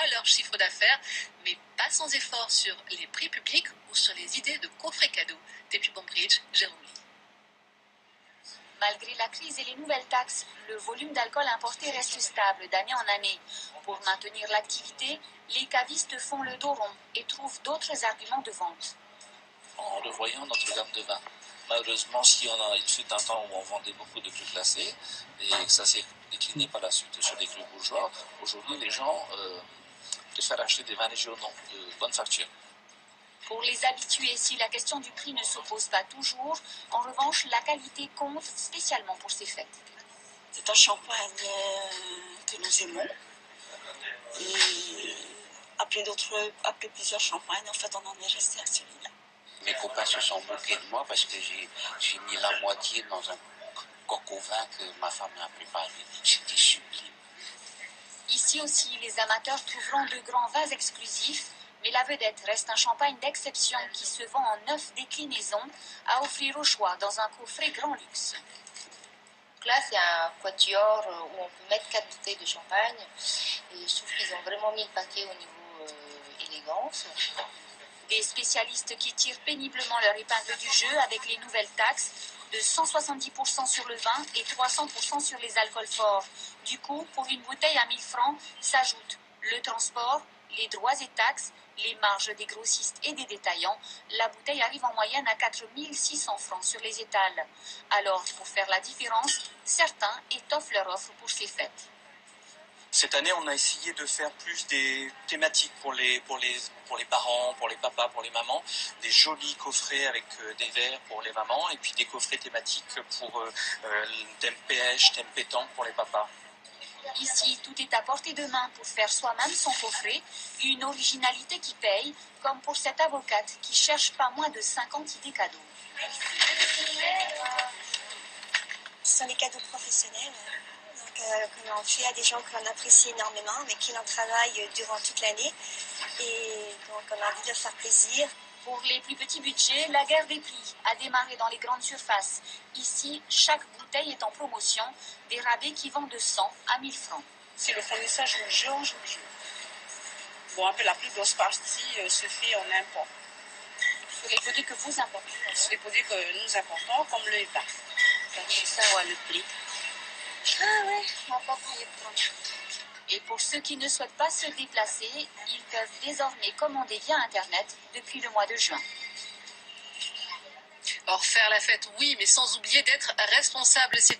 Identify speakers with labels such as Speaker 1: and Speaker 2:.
Speaker 1: fois leur chiffre d'affaires, mais pas sans effort sur les prix publics ou sur les idées de coffrets cadeaux. Depuis Bombridge, Jérôme Lee.
Speaker 2: Malgré la crise et les nouvelles taxes, le volume d'alcool importé reste stable d'année en année. Pour maintenir l'activité, les cavistes font le dos rond et trouvent d'autres arguments de vente.
Speaker 3: En revoyant notre gamme de vins. Malheureusement, il fut un temps où on vendait beaucoup de crus classés et que ça s'est décliné par la suite sur les crus bourgeois. Aujourd'hui, les gens préfèrent acheter des vins régionaux de bonne facture.
Speaker 2: Pour les habitués, si la question du prix ne se pose pas toujours, en revanche, la qualité compte spécialement pour ces fêtes.
Speaker 4: C'est un champagne que nous aimons. Et après plusieurs champagnes, en fait, on en est resté à celui-là.
Speaker 5: Mes copains se sont moqués de moi parce que j'ai mis la moitié dans un coq au vin que ma femme a préparé. C'était sublime.
Speaker 2: Ici aussi, les amateurs trouveront de grands vins exclusifs, mais la vedette reste un champagne d'exception qui se vend en 9 déclinaisons à offrir au choix dans un coffret grand luxe.
Speaker 6: Donc là, c'est un quatuor où on peut mettre 4 bouteilles de champagne. Et je trouve qu'ils ont vraiment mis le paquet au niveau élégance.
Speaker 2: Des spécialistes qui tirent péniblement leur épingle du jeu avec les nouvelles taxes de 170% sur le vin et 300% sur les alcools forts. Du coup, pour une bouteille à 1000 francs, s'ajoutent le transport, les droits et taxes, les marges des grossistes et des détaillants. La bouteille arrive en moyenne à 4600 francs sur les étals. Alors, pour faire la différence, certains étoffent leur offre pour ces fêtes.
Speaker 7: Cette année, on a essayé de faire plus des thématiques pour les parents, pour les papas, pour les mamans, des jolis coffrets avec des verres pour les mamans et puis des coffrets thématiques pour thème pêche, thème pétanque pour les papas.
Speaker 2: Ici, tout est à portée de main pour faire soi-même son coffret, une originalité qui paye, comme pour cette avocate qui cherche pas moins de 50 idées cadeaux.
Speaker 4: Ce sont des cadeaux professionnels. Que l'on fait à des gens qu'on apprécie énormément, mais qui l'en travaillent durant toute l'année. Et donc, on a envie de leur faire plaisir.
Speaker 2: Pour les plus petits budgets, la guerre des prix a démarré dans les grandes surfaces. Ici, chaque bouteille est en promotion, des rabais qui vont de 100 à 1000 francs.
Speaker 8: Si le fournisseur joue le jeu, on joue le jeu. Bon, un peu la plus grosse partie se fait en import.
Speaker 2: Sur les produits que vous importez?
Speaker 8: Sur les produits que nous importons, comme le vin.
Speaker 6: C'est ça, ouais, le prix.
Speaker 4: Ah ouais, on va pas payer de temps.
Speaker 2: Et pour ceux qui ne souhaitent pas se déplacer, ils peuvent désormais commander via Internet depuis le mois de juin.
Speaker 1: Or, faire la fête, oui, mais sans oublier d'être responsable. C'est